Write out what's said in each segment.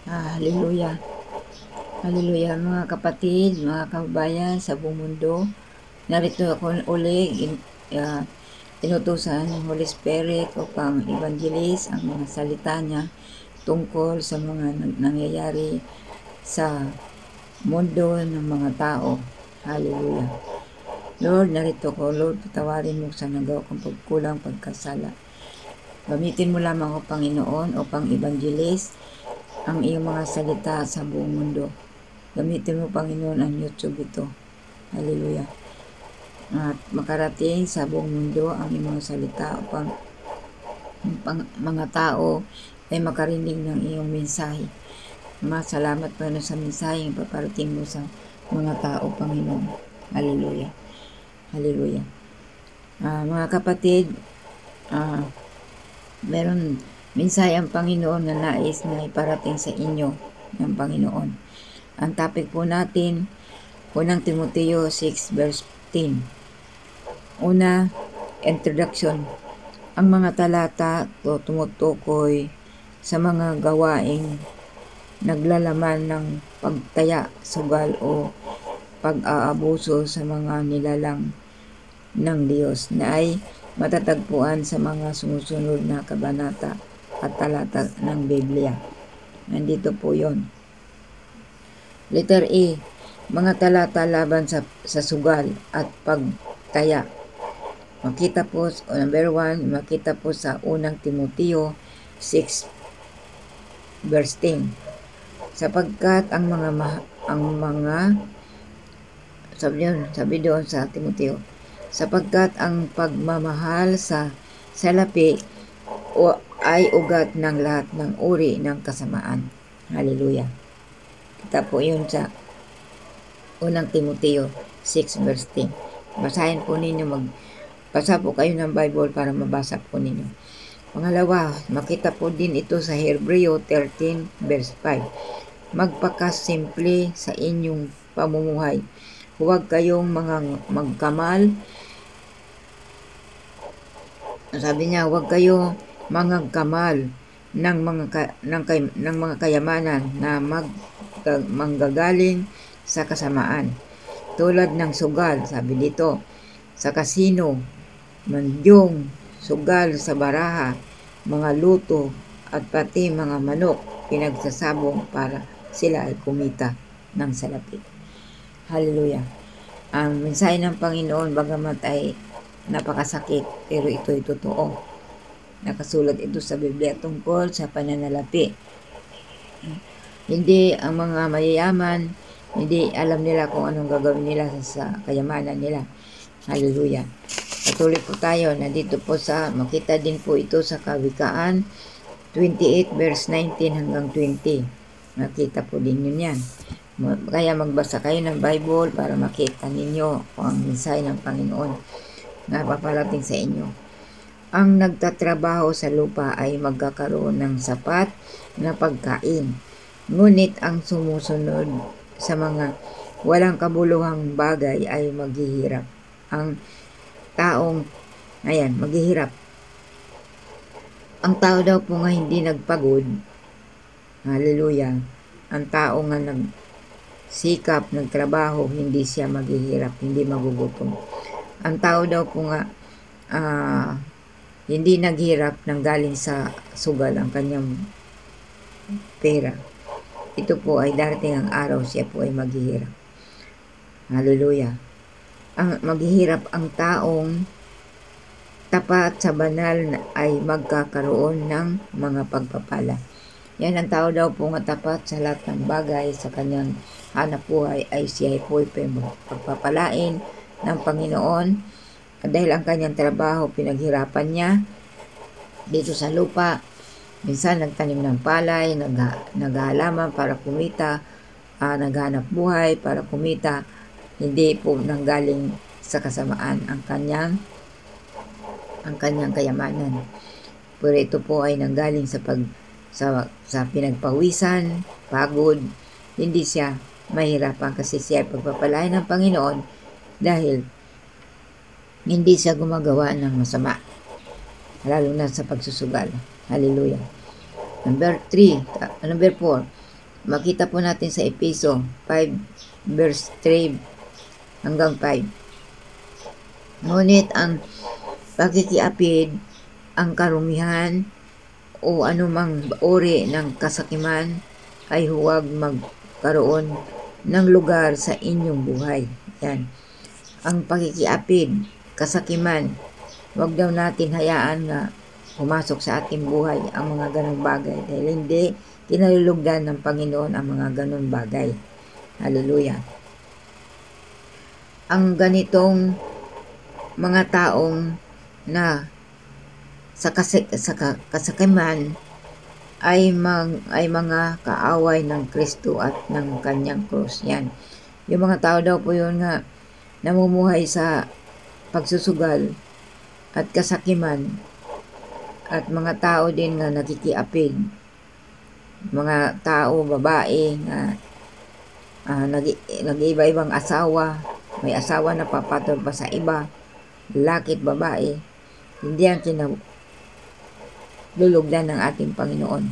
Hallelujah. Hallelujah mga kapatid, mga kababayan sa buong mundo. Narito ako uli inutusan ng Holy Spirit upang evangelist ang mga salita niya tungkol sa mga nangyayari sa mundo ng mga tao. Hallelujah. Lord, narito ko. Lord, patawarin mo sa nagawa kong pagkulang, pagkasala. Gamitin mo lamang ako, Panginoon, upang evangelist ang iyong mga salita sa buong mundo. Gamitin mo, Panginoon, ang YouTube ito. Hallelujah. At makarating sa buong mundo ang iyong mga salita upang mga tao ay makarinig ng iyong mensahe. Salamat, Panginoon, sa mensahe ang paparating mo sa mga tao, Panginoon. Hallelujah. Hallelujah. Mga kapatid, meron mensahe ang Panginoon na nais na iparating sa inyo ng Panginoon. Ang topic po natin, unang Timoteo 6 verse 10. Una, introduction. Ang mga talata tumutukoy sa mga gawaing naglalaman ng pagtaya, sugal o pag-aabuso sa mga nilalang ng Diyos na ay matatagpuan sa mga sumusunod na kabanata at talata ng Biblia. Nandito po yon. Letter E, mga talata laban sa sugal at pagtaya. Makita po, number 1, makita po sa unang Timoteo 6 verse 10. Sapagkat sabi doon sa Timoteo, sapagkat ang pagmamahal sa salapi ay ugat ng lahat ng uri ng kasamaan. Hallelujah. Kita po yun sa unang Timoteo 6 verse 10. Basahin po ninyo, magbasa po kayo ng Bible para mabasa po ninyo. Pangalawa, makita po din ito sa Hebreo 13 verse 5. Magpakasimple sa inyong pamumuhay. Huwag kayong magkamal. Sabi niya, huwag kayong mangagkamal ng mga kayamanan na manggagaling sa kasamaan. Tulad ng sugal, sabi dito, sa kasino, mandyong, sugal sa baraha, mga luto, at pati mga manok pinagsasabong para sila ay kumita ng salapi. Hallelujah. Ang mensahe ng Panginoon, bagamat ay napakasakit, pero ito ay totoo. Nakasulat ito sa Biblia tungkol sa pananalapi. Hindi ang mga mayayaman, hindi alam nila kung anong gagawin nila sa kayamanan nila. Hallelujah. Patuloy po tayo, nandito po makita din po ito sa Kawikaan 28 verse 19 hanggang 20. Makita po din yun yan. Kaya magbasa kayo ng Bible para makita ninyo kung ang mensahe ng Panginoon na paparating sa inyo. Ang nagtatrabaho sa lupa ay magkakaroon ng sapat na pagkain. Ngunit ang sumusunod sa mga walang kabuluhang bagay ay maghihirap. Ang taong, maghihirap. Ang tao daw po nga hindi nagpagod. Hallelujah. Ang tao nga nagsikap, nagtrabaho, hindi siya maghihirap, hindi magugutom. Ang tao daw po nga hindi naghirap nang galing sa sugal ang kanyang pera. Ito po ay darating ang araw, siya po ay maghihirap. Hallelujah. Maghihirap ang taong tapat sa banal ay magkakaroon ng mga pagpapala. Yan ang tao daw po nga tapat sa lahat ng bagay sa kanyang hanap buhay ay siya po ay pagpapalain ng Panginoon dahil ang kanyang trabaho pinaghirapan niya dito sa lupa. Minsan nagtanim ng palay, naghahalaman para kumita, naghanap buhay para kumita. Hindi po nanggaling sa kasamaan ang kanyang kayamanan. Pero ito po ay nanggaling sa pinagpawisan, pagod. Hindi siya mahirapan kasi siya ay pagpapalain ng Panginoon dahil hindi siya gumagawa ng masama, lalo na sa pagsusugal. Hallelujah. Number 4, makita po natin sa Efeso 5 verse 3 hanggang 5. Ngunit ang pagkikiapid, ang karumihan, o anumang uri ng kasakiman ay huwag magkaroon ng lugar sa inyong buhay. Yan. Ang pagkikiapid, kasakiman, huwag daw natin hayaan na pumasok sa ating buhay ang mga ganong bagay dahil hindi kinalulugdan ng Panginoon ang mga ganon bagay. Hallelujah. Ang ganitong mga taong na sa kasakiman ay mga kaaway ng Kristo at ng kanyang krus. Yan. Yung mga tao daw po yun nga namumuhay sa pagsusugal at kasakiman at mga tao din nga nakikiapid. Mga tao, babae nga nag-iba-ibang asawa, may asawa na papatol pa sa iba, lalaki at babae, hindi ang kinalulugdan ng ating Panginoon.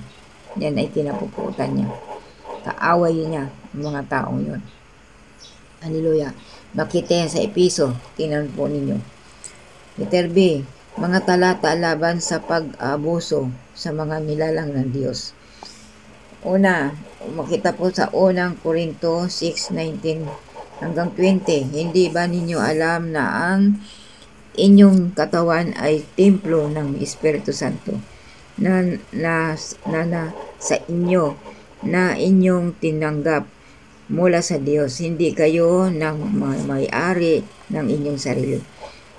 Yan ay kinapuputan niya. Kaaway niya ang mga taong yun. Hallelujah. Makita yan sa Efeso. Tingnan po ninyo. Letter B, mga talata laban sa pag-abuso sa mga nilalang ng Diyos. Una, makita po sa unang Korinto 6:19 hanggang 20. Hindi ba ninyo alam na ang inyong katawan ay templo ng Espiritu Santo na sa inyo na inyong tinanggap mula sa Diyos? Hindi kayo may-ari ng inyong sarili.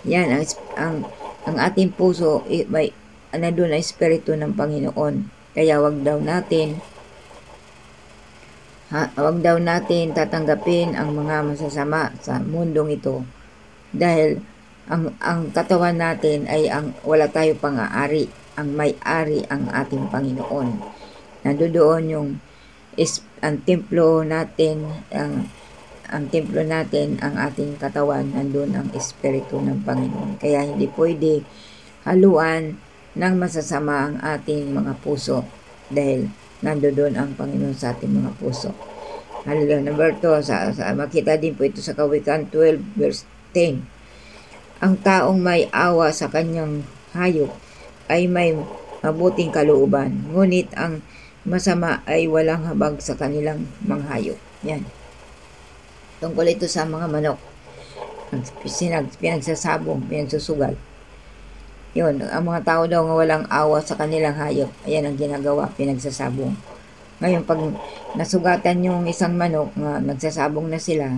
Yan, ang ating puso may doon na Espiritu ng Panginoon. Kaya wag daw natin tatanggapin ang mga masasama sa mundong ito dahil ang katawan natin ay wala tayo pang-aari. Ang may-ari ang ating Panginoon. Nandoon yung ang templo natin, ang templo natin, ang ating katawan, nandoon ang Espiritu ng Panginoon. Kaya hindi pwede haluan ng masasama ang ating mga puso dahil nandoon ang Panginoon sa ating mga puso. Hallelujah. Number 2, makita din po ito sa Kawikaan 12 verse 10. Ang taong may awa sa kanyang hayop ay may mabuting kalooban, ngunit ang masama ay walang habag sa kanilang mga hayop. Yan. Tungkol ito sa mga manok. Pinagsasabong, pinagsusugal. Yun, ang mga tao daw nga walang awa sa kanilang hayop. Ayan ang ginagawa, pinagsasabong. Ngayon, pag nasugatan yung isang manok, nga nagsasabong na sila,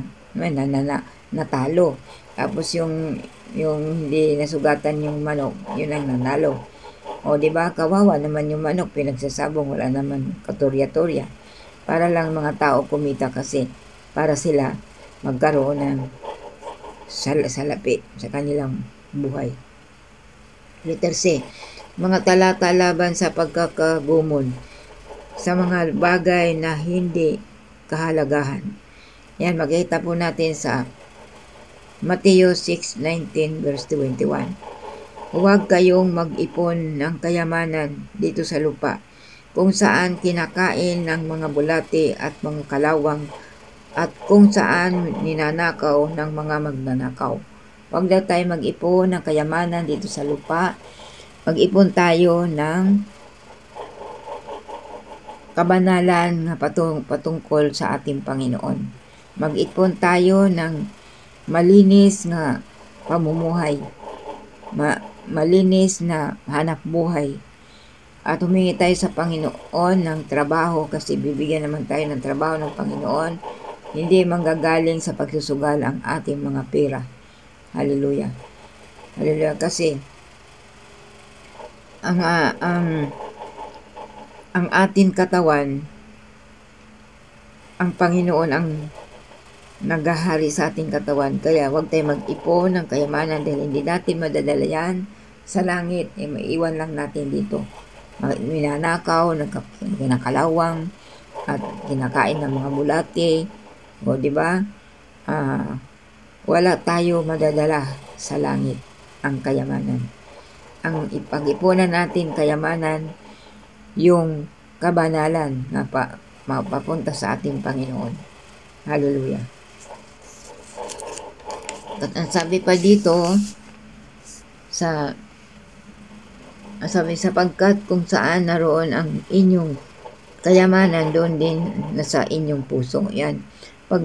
natalo. Tapos yung hindi nasugatan yung manok, yun ang nanalo. O diba, kawawa naman yung manok, pinagsasabong, wala naman katorya-torya. Para lang mga tao kumita kasi para sila magkaroon ng salapi sa kanilang buhay. Letter C, mga talata laban sa pagkakagumon sa mga bagay na hindi kahalagahan. Yan, makita po natin sa Mateo 6:19 verse 21. Huwag kayong mag-ipon ng kayamanan dito sa lupa, kung saan kinakain ng mga bulati at mga kalawang, at kung saan ninanakaw ng mga magnanakaw. Huwag daw tayo mag-ipon ng kayamanan dito sa lupa. Mag-ipon tayo ng kabanalan na patungkol sa ating Panginoon. Mag-ipon tayo ng malinis na pamumuhay, malinis na hanap buhay, at humingi tayo sa Panginoon ng trabaho kasi bibigyan naman tayo ng trabaho ng Panginoon. Hindi manggagaling sa pagsusugal ang ating mga pera. Hallelujah. Hallelujah. Kasi ang ating katawan, ang Panginoon ang naghahari sa ating katawan. Kaya huwag tayo mag-ipon ng kayamanan dahil hindi natin madadala yan sa langit. Maiiwan lang natin dito. Minanakaw, nagkinakalawang, at kinakain ng mga bulati. O diba? Wala tayo madadala sa langit ang kayamanan. Ang ipag-ipunan natin kayamanan, yung kabanalan, mapapunta sa ating Panginoon. Hallelujah. At ang sabi pa dito, sabi sapagkat kung saan naroon ang inyong kayamanan, doon din nasa inyong puso. Yan. Pag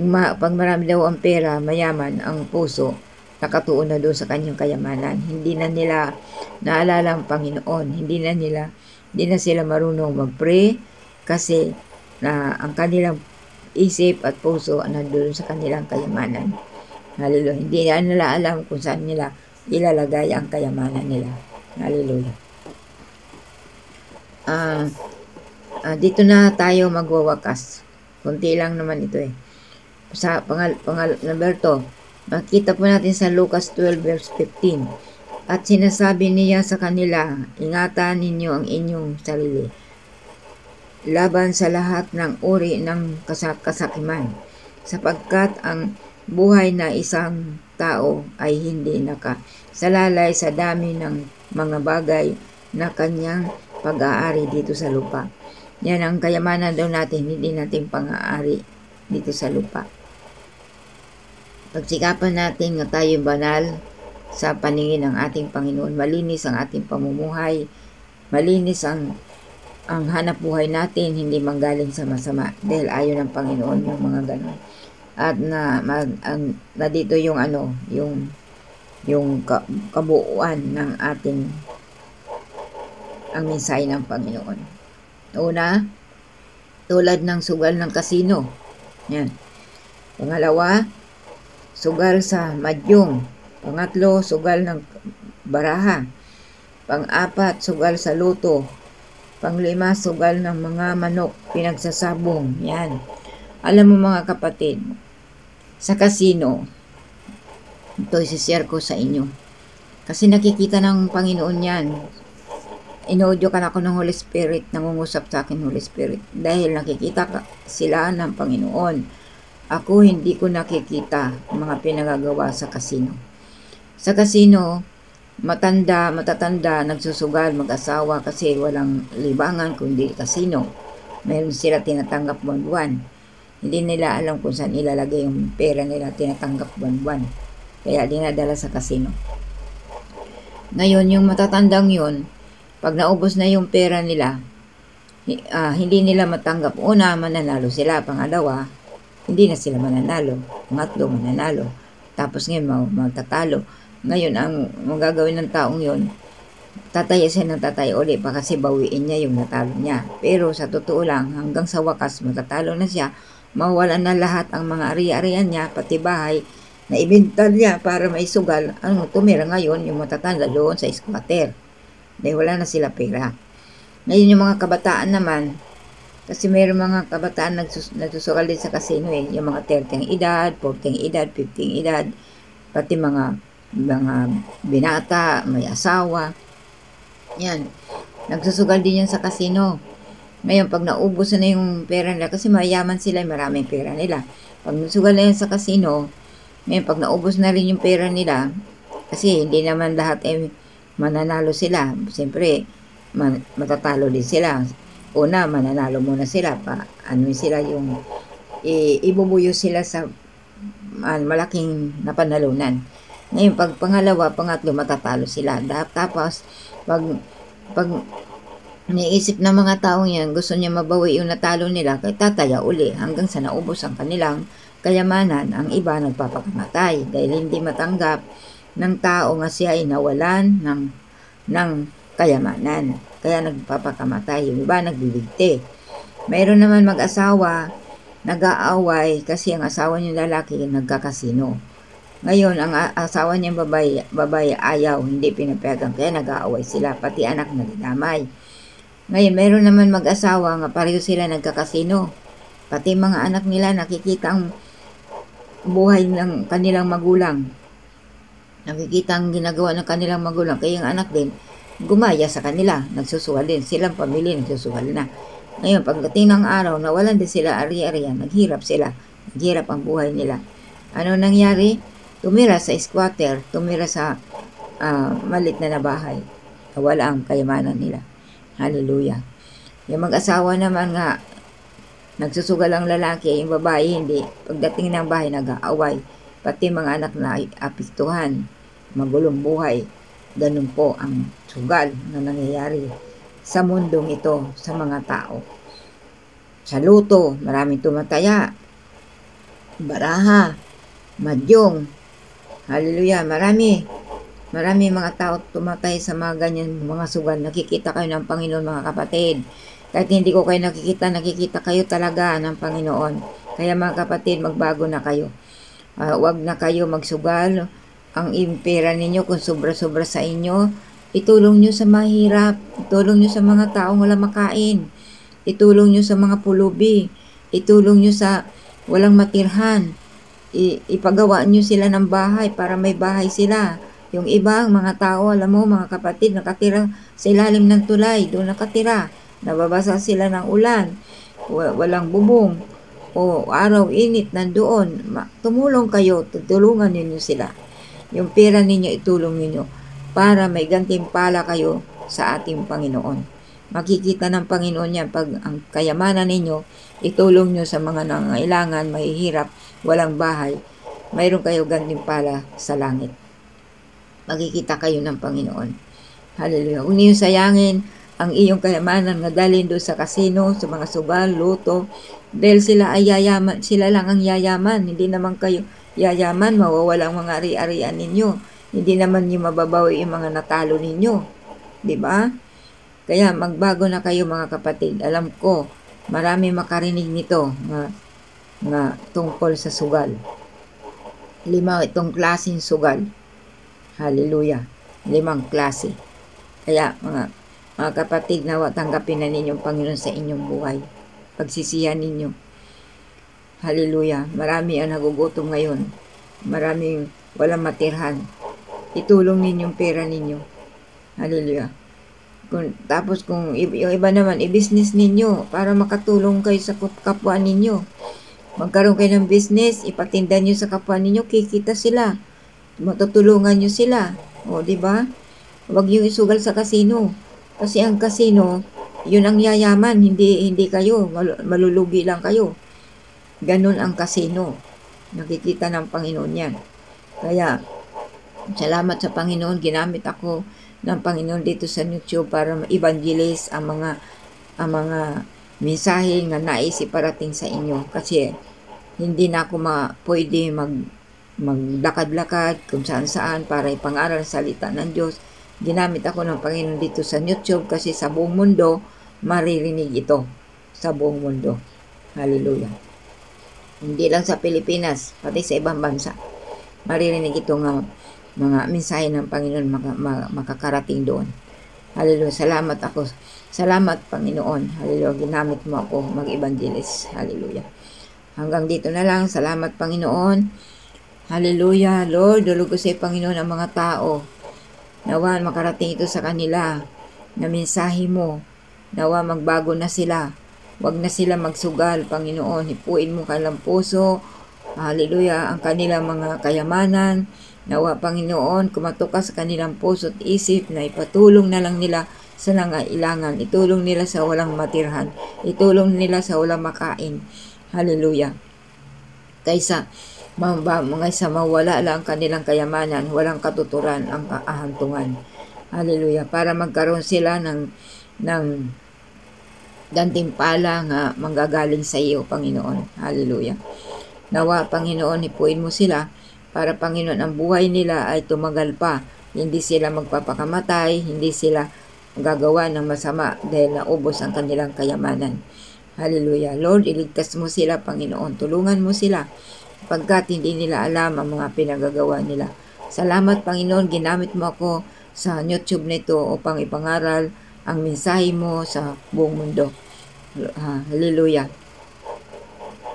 marami daw ang pera, mayaman ang puso, nakatuon na doon sa kanyang kayamanan. Hindi na nila naalala ang Panginoon. Hindi na sila marunong mag-pray kasi ang kanilang isip at puso nandun sa kanilang kayamanan. Hallelujah. Hindi na nila alam kung saan nila ilalagay ang kayamanan nila. Hallelujah. Dito na tayo magwawakas. Kunti lang naman ito eh. Sa number 2, makita po natin sa Lucas 12 verse 15. At sinasabi niya sa kanila, ingatan ninyo ang inyong sarili laban sa lahat ng uri ng kasakiman, sapagkat ang buhay na isang tao ay hindi nakasalalay sa dami ng mga bagay na kanyang pag-aari dito sa lupa. Yan ang kayamanan daw natin, hindi natin pang-aari dito sa lupa. Pagsikapan natin na tayo banal sa paningin ng ating Panginoon, malinis ang ating pamumuhay, malinis ang hanap buhay natin, hindi manggaling sa masama, dahil ayaw ng Panginoon yung mga ganon. At na dito yung kabuuan ng ating ang mensahe ng Panginoon. Una, tulad ng sugal ng kasino. Yan. Pangalawa, sugal sa madyong. Pangatlo, sugal ng baraha. Pang-apat, sugal sa luto. Pang-lima, sugal ng mga manok, pinagsasabong. Yan. Alam mo mga kapatid, sa kasino, ito isi-share ko sa inyo. Kasi nakikita ng Panginoon yan. Inaudio ka na ako ng Holy Spirit, nangungusap sa akin Holy Spirit. Dahil nakikita sila ng Panginoon. Ako hindi ko nakikita mga pinagagawa sa kasino. Sa kasino, matatanda, nagsusugal, mag-asawa kasi walang libangan kundi kasino. Meron sila tinatanggap buwan-buwan. Hindi nila alam kung saan ilalagay yung pera nila, tinatanggap buwan-buwan. Kaya dinadala sa kasino. Ngayon, yung matatandang yun, pag naubos na yung pera nila, hindi nila matanggap. Una, mananalo sila. Pangalawa, hindi na sila mananalo. Pangatlo, mananalo. Tapos ngayon, matatalo. Ngayon, ang magagawin ng taong yun, tataya siya ng tataya uli pa kasi bawiin niya yung natalo niya. Pero sa totoo lang, hanggang sa wakas, matatalo na siya, mawalan na lahat ang mga ari-arian niya, pati bahay, na ibinta niya para may sugal. Tumira ngayon yung matatanda doon sa squatter. Dahil wala na sila pera. Ngayon yung mga kabataan naman, kasi mayroong mga kabataan nagsusugal din sa kasino eh. Yung mga 30 edad, 40 edad, 50 edad, pati mga binata, may asawa. Yan. Nagsusugal din yan sa kasino. Ngayon, pag naubos na yung pera nila, kasi mayaman sila, maraming pera nila. Pag nagsugal na yan sa kasino, ngayon, pag naubos na rin yung pera nila, kasi hindi naman lahat mananalo sila. Siyempre, matatalo din sila. Una, mananalo muna sila. Sila yung ibubuyo sila sa malaking napanalunan. Ngayon, pag pangalawa, pangatlo, matatalo sila. Tapos, pag niisip ng mga taong yan, gusto niya mabawi yung natalo nila, kaya tataya uli hanggang sa naubos ang kanilang kayamanan. Ang iba nagpapakamatay dahil hindi matanggap ng tao nga siya ay nawalan ng kayamanan. Kaya nagpapakamatay. Yung iba nagbibigti. Mayroon naman mag-asawa, nag-aaway kasi ang asawa niyang lalaki nagkakasino. Ngayon, ang asawa niyang babae ayaw, hindi pinapayagan. Kaya nag-aaway sila, pati anak nadadamay. Ngayon, mayroon naman mag-asawa nga pareho sila nagkakasino. Pati mga anak nila nakikita ang buhay ng kanilang magulang. Nakikita ang ginagawa ng kanilang magulang. Kaya yung anak din, gumaya sa kanila. Nagsusugal din. Silang pamilya nagsusugal na. Ngayon, pagdating ng araw, nawalan din sila ari-arian. Naghirap sila. Naghirap ang buhay nila. Ano nangyari? Tumira sa squatter. Tumira sa malit na bahay. Nawala ang kayamanan nila. Hallelujah. Yung mag-asawa naman nga, Nagsusugal ang lalaki, yung babae hindi. Pagdating ng bahay, nag-aaway. Pati mga anak na apektuhan, magulong buhay. Ganun po ang sugal na nangyayari sa mundong ito, sa mga tao. Sa luto, maraming tumataya. Baraha, madyong. Hallelujah, marami mga tao tumatay sa mga ganyan mga sugal. Nakikita kayo ng Panginoon, mga kapatid. Kahit hindi ko kayo nakikita kayo talaga ng Panginoon. Kaya mga kapatid, magbago na kayo. Huwag na kayo magsugal. Ang pera ninyo, kung sobra-sobra sa inyo, itulong nyo sa mahirap. Itulong nyo sa mga taong wala makain. Itulong nyo sa mga pulubi. Itulong nyo sa walang matirhan. Ipagawa nyo sila ng bahay para may bahay sila. Yung ibang mga tao, alam mo mga kapatid, nakatira sa ilalim ng tulay. Doon nakatira. Nababasa sila ng ulan, walang bubong, o araw init nandoon. Tumulong kayo, tutulungan ninyo sila. Yung pera ninyo itulong ninyo para may gantimpala kayo sa ating Panginoon. Makikita ng Panginoon yan pag ang kayamanan ninyo itulong nyo sa mga nangailangan, mahihirap, walang bahay. Mayroon kayo gantimpala sa langit. Makikita kayo ng Panginoon. Hallelujah. Huwag niyo sayangin ang iyong kayamanan na dalhin doon sa kasino, sa mga sugal, luto. Dahil sila ay yayaman, sila lang ang yayaman. Hindi naman kayo yayaman, mawawala ang mga ari-arian ninyo. Hindi naman niyo mababawi yung mga natalo ninyo. Diba? Kaya magbago na kayo mga kapatid. Alam ko, marami makarinig nito na tungkol sa sugal. 5 itong klaseng sugal. Hallelujah. 5 klase. Kaya mga kapatid, nawa tanggapin na ninyong Panginoon sa inyong buhay. Pagsisihan ninyo. Hallelujah. Marami ang nagugutom ngayon. Maraming walang matirhan. Itulong ninyong pera ninyo. Hallelujah. Tapos kung yung iba naman, i-business ninyo para makatulong kayo sa kapwa ninyo. Magkaroon kayo ng business, ipatinda nyo sa kapwa ninyo, kikita sila. Matutulungan nyo sila. O, diba? Huwag yung isugal sa kasino. Kasi ang kasino, yun ang yayaman, hindi kayo, malulugi lang kayo. Ganun ang kasino. Nakikita ng Panginoon yan. Kaya, salamat sa Panginoon, ginamit ako ng Panginoon dito sa YouTube para ma-evangelize ang mga mensahe na nais iparating sa inyo. Kasi, hindi na ako pwede maglakad-lakad kung saan-saan para ipangaral salita ng Diyos. Ginamit ako ng Panginoon dito sa YouTube kasi sa buong mundo, maririnig ito. Sa buong mundo. Hallelujah. Hindi lang sa Pilipinas, pati sa ibang bansa. Maririnig ito nga mga mensahe ng Panginoon makakarating doon. Hallelujah. Salamat Panginoon. Hallelujah. Ginamit mo ako mag-evangelize. Hallelujah. Hanggang dito na lang. Salamat Panginoon. Hallelujah. Lord, dulog ko sa Panginoon ang mga tao. Nawa makarating ito sa kanila na mensahe mo. Nawa magbago na sila. Huwag na sila magsugal, Panginoon. Hipuin mo kanilang puso. Hallelujah. Ang kanilang mga kayamanan. Nawa, Panginoon, kumatok ka sa kanilang puso at isip na ipatulong na lang nila sa nangailangan. Itulong nila sa walang matirhan. Itulong nila sa walang makain. Hallelujah. Kaysa mawala lang kanilang kayamanan, walang katuturan ang kahantungan. Hallelujah. Para magkaroon sila ng gantimpala nga manggagaling sa iyo, Panginoon. Hallelujah. Nawa, Panginoon, hipuin mo sila para, Panginoon, ang buhay nila ay tumagal pa. Hindi sila magpapakamatay, hindi sila gagawa ng masama dahil naubos ang kanilang kayamanan. Hallelujah. Lord, iligtas mo sila, Panginoon. Tulungan mo sila pagkat hindi nila alam ang mga pinagagawa nila. Salamat, Panginoon, ginamit mo ako sa YouTube nito upang ipangaral ang mensahe mo sa buong mundo. Hallelujah.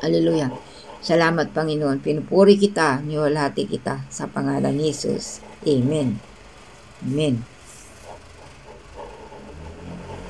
Hallelujah. Salamat, Panginoon. Pinupuri kita, niwalhati kita sa pangalan ni Jesus. Amen. Amen.